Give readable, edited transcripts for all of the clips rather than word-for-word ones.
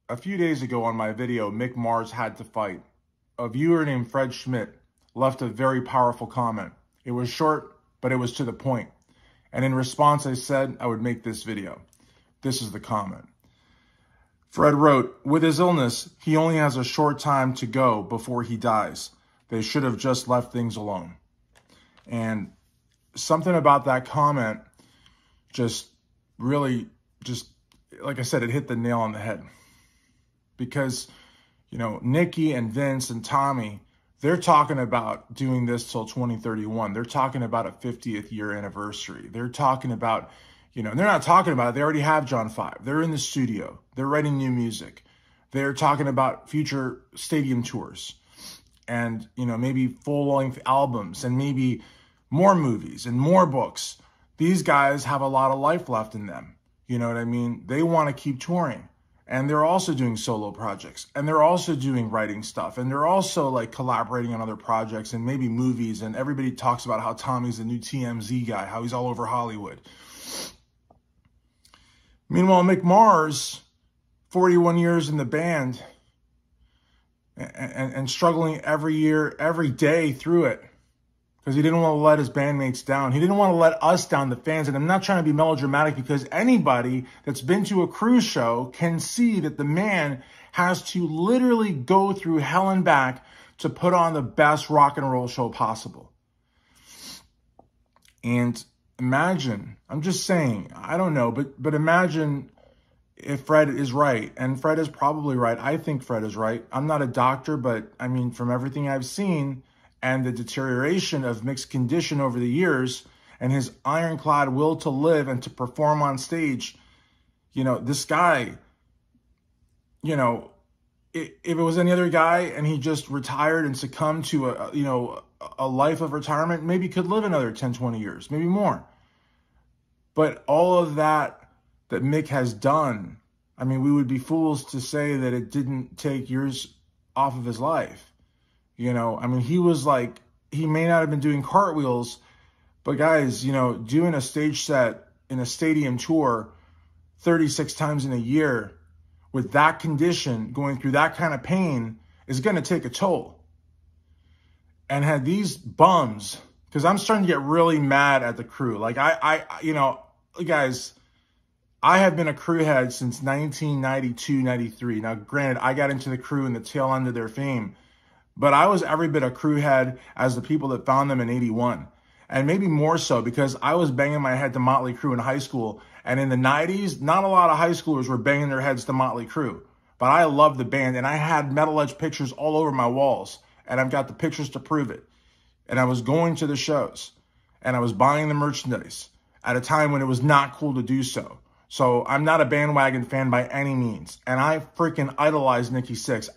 A few days ago on my video, Mick Mara's Had to Fight, a viewer named Fred Schmidt left a very powerful comment. It was short, but it was to the point. And in response, I said I would make this video. This is the comment. Fred wrote, "With his illness, he only has a short time to go before he dies. They should have just left things alone." And something about that comment just really, like I said, it hit the nail on the head. Because, you know, Nikki and Vince and Tommy, they're talking about doing this till 2031. They're talking about a 50th year anniversary. They're talking about, you know, they're not talking about it. They already have John 5. They're in the studio. They're writing new music. They're talking about future stadium tours and, you know, maybe full-length albums and maybe more movies and more books. These guys have a lot of life left in them. You know what I mean? They want to keep touring. And they're also doing solo projects, and they're also doing writing stuff, and they're also like collaborating on other projects and maybe movies. And everybody talks about how Tommy's the new TMZ guy, how he's all over Hollywood. Meanwhile, Mick Mara's 41 years in the band and struggling every year, every day through it. Because he didn't want to let his bandmates down. He didn't want to let us down, the fans. And I'm not trying to be melodramatic, because anybody that's been to a cruise show can see that the man has to literally go through hell and back to put on the best rock and roll show possible. And imagine, I'm just saying, I don't know, but imagine if Fred is right. And Fred is probably right. I think Fred is right. I'm not a doctor, but I mean, from everything I've seen, and the deterioration of Mick's condition over the years and his ironclad will to live and to perform on stage, you know, this guy, you know, if it was any other guy and he just retired and succumbed to a life of retirement, maybe could live another 10, 20 years, maybe more. But all of that Mick has done, I mean, we would be fools to say that it didn't take years off of his life. You know, I mean, he was like, he may not have been doing cartwheels, but guys, you know, doing a stage set in a stadium tour 36 times in a year with that condition, going through that kind of pain, is going to take a toll. And had these bums, because I'm starting to get really mad at the crew. Like you know, guys, I have been a crew head since 1992, 93. Now, granted, I got into the crew in the tail end of their fame, but I was every bit a crew head as the people that found them in 81. And maybe more so, because I was banging my head to Motley Crue in high school. And in the 90s, not a lot of high schoolers were banging their heads to Motley Crue. But I loved the band, and I had Metal Edge pictures all over my walls. And I've got the pictures to prove it. And I was going to the shows, and I was buying the merchandise at a time when it was not cool to do so. So I'm not a bandwagon fan by any means. And I freaking idolized Nikki Sixx.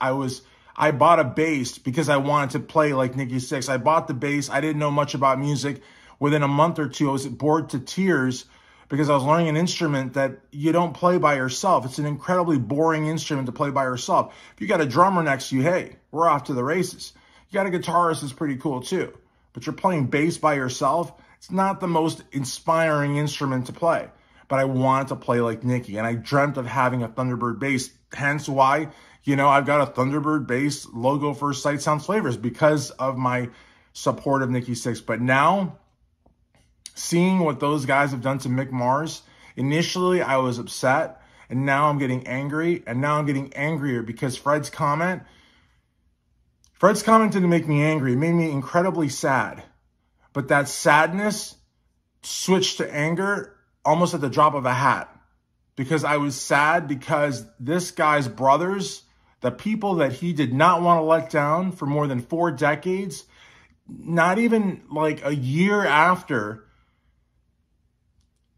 I bought a bass because I wanted to play like Nikki Sixx. I bought the bass. I didn't know much about music. Within a month or two, I was bored to tears because I was learning an instrument that you don't play by yourself. It's an incredibly boring instrument to play by yourself. If you got a drummer next to you, hey, we're off to the races. You got a guitarist, it's pretty cool too. But you're playing bass by yourself, it's not the most inspiring instrument to play. But I wanted to play like Nikki, and I dreamt of having a Thunderbird bass, hence why, you know, I've got a Thunderbird bass logo for Sight Sounds Flavors, because of my support of Nikki Sixx. But now, seeing what those guys have done to Mick Mara's, initially I was upset, and now I'm getting angry, and now I'm getting angrier because Fred's comment didn't make me angry. It made me incredibly sad. But that sadness switched to anger almost at the drop of a hat, because I was sad because this guy's brothers, the people that he did not want to let down for more than 4 decades, not even like a year after,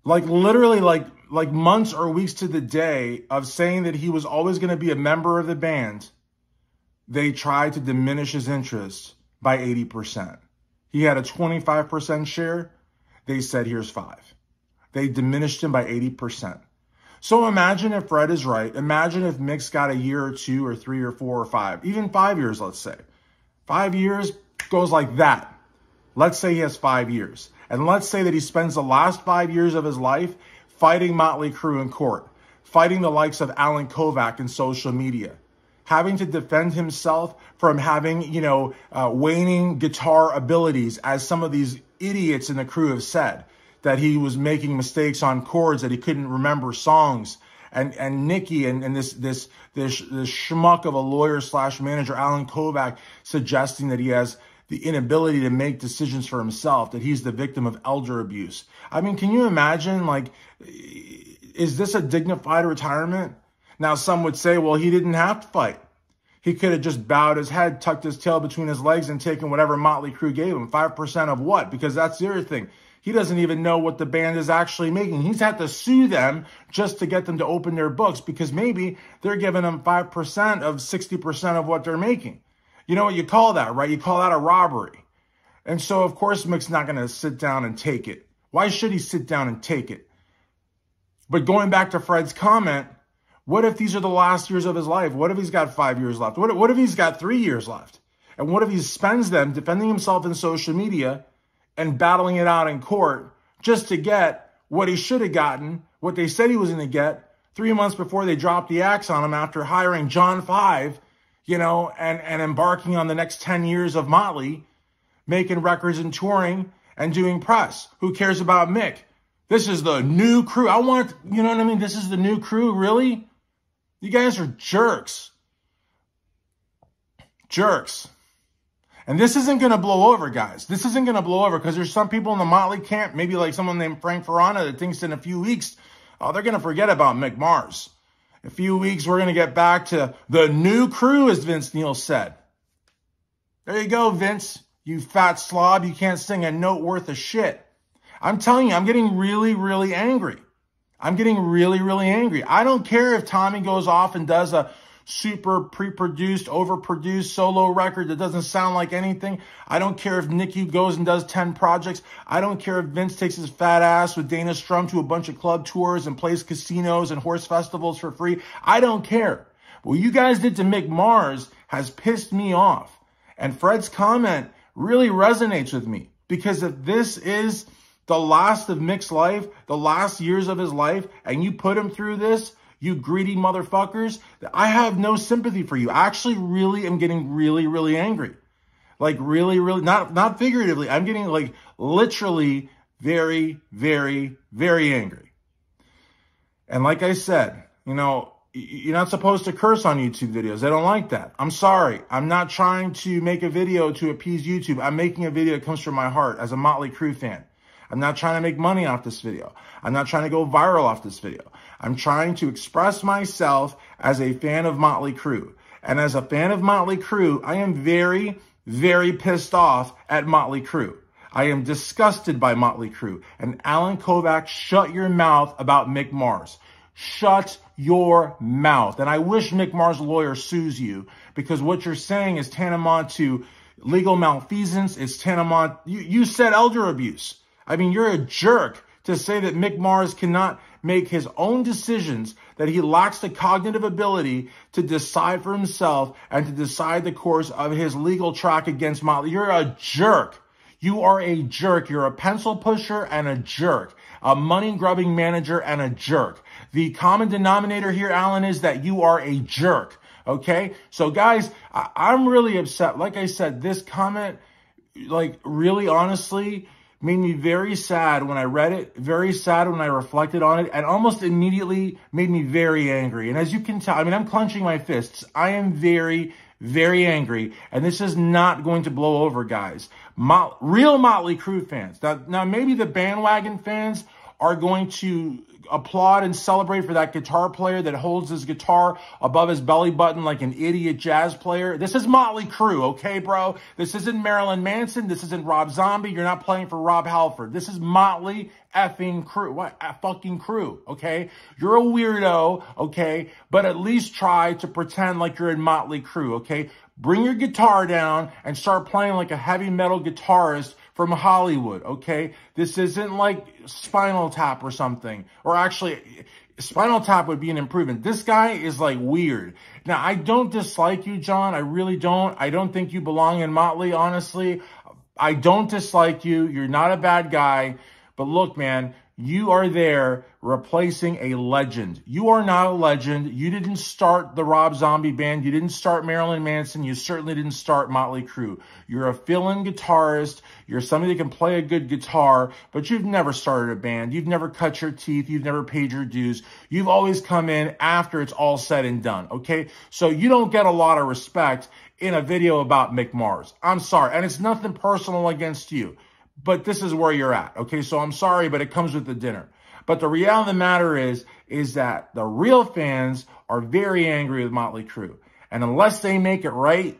like literally like months or weeks to the day of saying that he was always going to be a member of the band, they tried to diminish his interest by 80%. He had a 25% share. They said, here's 5. They diminished him by 80%. So imagine if Fred is right. Imagine if Mick's got a year or 2 or 3 or 4 or 5, even 5 years, let's say. 5 years goes like that. Let's say he has 5 years. And let's say that he spends the last 5 years of his life fighting Motley Crue in court, fighting the likes of Alan Kovac in social media, having to defend himself from having, waning guitar abilities, as some of these idiots in the crew have said, that he was making mistakes on chords, that he couldn't remember songs. And Nikki and this schmuck of a lawyer / manager, Alan Kovac, suggesting that he has the inability to make decisions for himself, that he's the victim of elder abuse. I mean, can you imagine, is this a dignified retirement? Now, some would say, well, he didn't have to fight. He could have just bowed his head, tucked his tail between his legs, and taken whatever Motley Crue gave him. 5% of what? Because that's the other thing. He doesn't even know what the band is actually making. He's had to sue them just to get them to open their books, because maybe they're giving him 5% of 60% of what they're making. You know what you call that, right? You call that a robbery. And so, of course, Mick's not going to sit down and take it. Why should he sit down and take it? But going back to Fred's comment, what if these are the last years of his life? What if he's got 5 years left? What if he's got 3 years left? And what if he spends them defending himself in social media and battling it out in court just to get what he should have gotten, what they said he was going to get 3 months before they dropped the axe on him after hiring John 5, and embarking on the next 10 years of Motley, making records and touring and doing press? Who cares about Mick? This is the new crew. You know what I mean? This is the new crew, really? You guys are jerks. Jerks. And this isn't going to blow over, guys. This isn't going to blow over, because there's some people in the Motley camp, maybe like someone named Frank Ferrana, that thinks in a few weeks, they're going to forget about Mick Mars. In a few weeks, we're going to get back to the new crew, as Vince Neil said. There you go, Vince. You fat slob. You can't sing a note worth of shit. I'm telling you, I'm getting really, really angry. I'm getting really, really angry. I don't care if Tommy goes off and does a super pre-produced, overproduced solo record that doesn't sound like anything. I don't care if Nikki goes and does 10 projects. I don't care if Vince takes his fat ass with Dana Strum to a bunch of club tours and plays casinos and horse festivals for free. I don't care. What you guys did to Mick Mars has pissed me off. And Fred's comment really resonates with me, because if this is the last of Mick's life, the last years of his life, and you put him through this, you greedy motherfuckers, I have no sympathy for you. I actually really am getting really, really angry. Really, really, not figuratively. I'm getting literally very, very, very angry. And like I said, you're not supposed to curse on YouTube videos. They don't like that. I'm sorry. I'm not trying to make a video to appease YouTube. I'm making a video that comes from my heart as a Motley Crue fan. I'm not trying to make money off this video. I'm not trying to go viral off this video. I'm trying to express myself as a fan of Motley Crue. And as a fan of Motley Crue, I am very, very pissed off at Motley Crue. I am disgusted by Motley Crue. And Alan Kovac, shut your mouth about Mick Mars. Shut your mouth. And I wish Mick Mars' lawyer sues you, because what you're saying is tantamount to legal malfeasance. It's tantamount. You said elder abuse. I mean, you're a jerk to say that Mick Mars cannot make his own decisions, that he lacks the cognitive ability to decide for himself and to decide the course of his legal track against Motley. You're a jerk. You are a jerk. You're a pencil pusher and a jerk, a money-grubbing manager and a jerk. The common denominator here, Alan, is that you are a jerk, okay? So, guys, I'm really upset. Like I said, this comment, really honestly, made me very sad when I read it, very sad when I reflected on it, and almost immediately made me very angry. And as you can tell, I'm clenching my fists. I am very, very angry, and this is not going to blow over, guys. Real Motley Crue fans. Now, maybe the bandwagon fans are going to applaud and celebrate for that guitar player that holds his guitar above his belly button like an idiot jazz player. This is Motley Crue, okay, bro? This isn't Marilyn Manson. This isn't Rob Zombie. You're not playing for Rob Halford. This is Motley effing Crue. What? A fucking Crue, okay? You're a weirdo, okay? But at least try to pretend like you're in Motley Crue, okay? Bring your guitar down and start playing like a heavy metal guitarist from Hollywood, okay? This isn't like Spinal Tap or something. Or actually, Spinal Tap would be an improvement. This guy is weird. Now, I don't dislike you, John. I really don't. I don't think you belong in Motley, honestly. I don't dislike you. You're not a bad guy. But look, man, You are there replacing a legend. You are not a legend. You didn't start the Rob Zombie band. You didn't start Marilyn Manson. You certainly didn't start Motley Crue. You're a fill-in guitarist. You're somebody that can play a good guitar, but you've never started a band. You've never cut your teeth. You've never paid your dues. You've always come in after it's all said and done, okay? So you don't get a lot of respect in a video about Mick Mara. I'm sorry, and it's nothing personal against you. But this is where you're at, okay? So I'm sorry, but it comes with the dinner. But the reality of the matter is that the real fans are very angry with Motley Crue. And unless they make it right,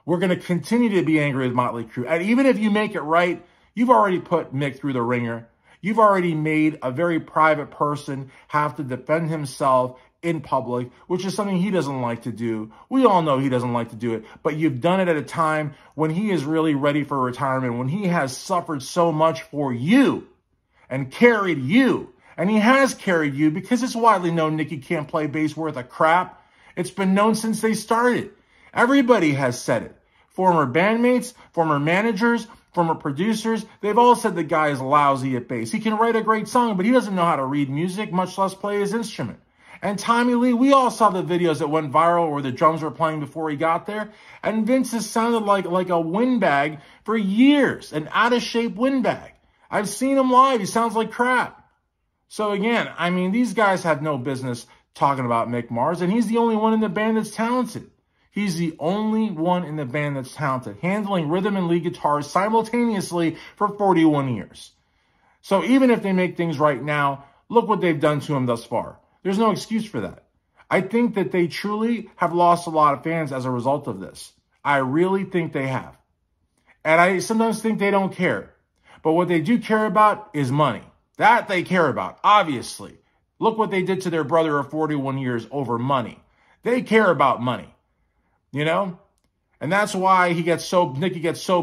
we're going to continue to be angry with Motley Crue. And even if you make it right, you've already put Mick through the ringer. You've already made a very private person have to defend himself in public, which is something he doesn't like to do. We all know he doesn't like to do it, but you've done it at a time when he is really ready for retirement, when he has suffered so much for you and carried you. And he has carried you because it's widely known Nikki can't play bass worth a crap. It's been known since they started. Everybody has said it. Former bandmates, former managers, former producers, they've all said the guy is lousy at bass. He can write a great song, but he doesn't know how to read music, much less play his instrument. And Tommy Lee, we all saw the videos that went viral where the drums were playing before he got there. And Vince has sounded like a windbag for years, an out-of-shape windbag. I've seen him live. He sounds like crap. So again, I mean, these guys have no business talking about Mick Mara, and he's the only one in the band that's talented. He's the only one in the band that's talented, handling rhythm and lead guitars simultaneously for 41 years. So even if they make things right now, look what they've done to him thus far. There's no excuse for that. I think that they truly have lost a lot of fans as a result of this. I really think they have. And I sometimes think they don't care. But what they do care about is money. That they care about, obviously. Look what they did to their brother of 41 years over money. They care about money, you know? And that's why Nikki gets so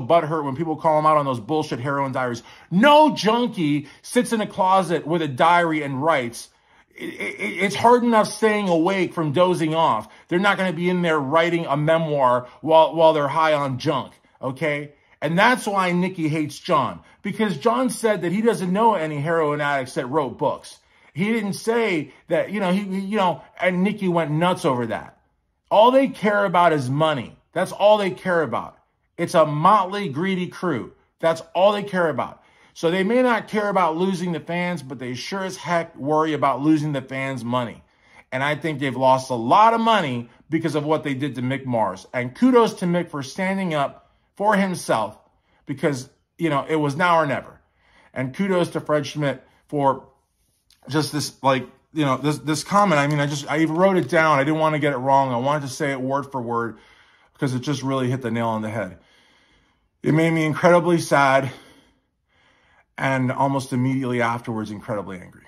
butthurt when people call him out on those bullshit heroin diaries. No junkie sits in a closet with a diary and writes. It's hard enough staying awake from dozing off. They're not going to be in there writing a memoir while they're high on junk, okay? And that's why Nikki hates John, because John said that he doesn't know any heroin addicts that wrote books. He didn't say that, and Nikki went nuts over that. All they care about is money. That's all they care about. It's a motley, greedy crew. That's all they care about. So they may not care about losing the fans, but they sure as heck worry about losing the fans' money. And I think they've lost a lot of money because of what they did to Mick Mara. And kudos to Mick for standing up for himself because, it was now or never. And kudos to Fred Schmidt for just this, this comment. I mean, I even wrote it down. I didn't want to get it wrong. I wanted to say it word for word because it just really hit the nail on the head. It made me incredibly sad. And almost immediately afterwards, incredibly angry.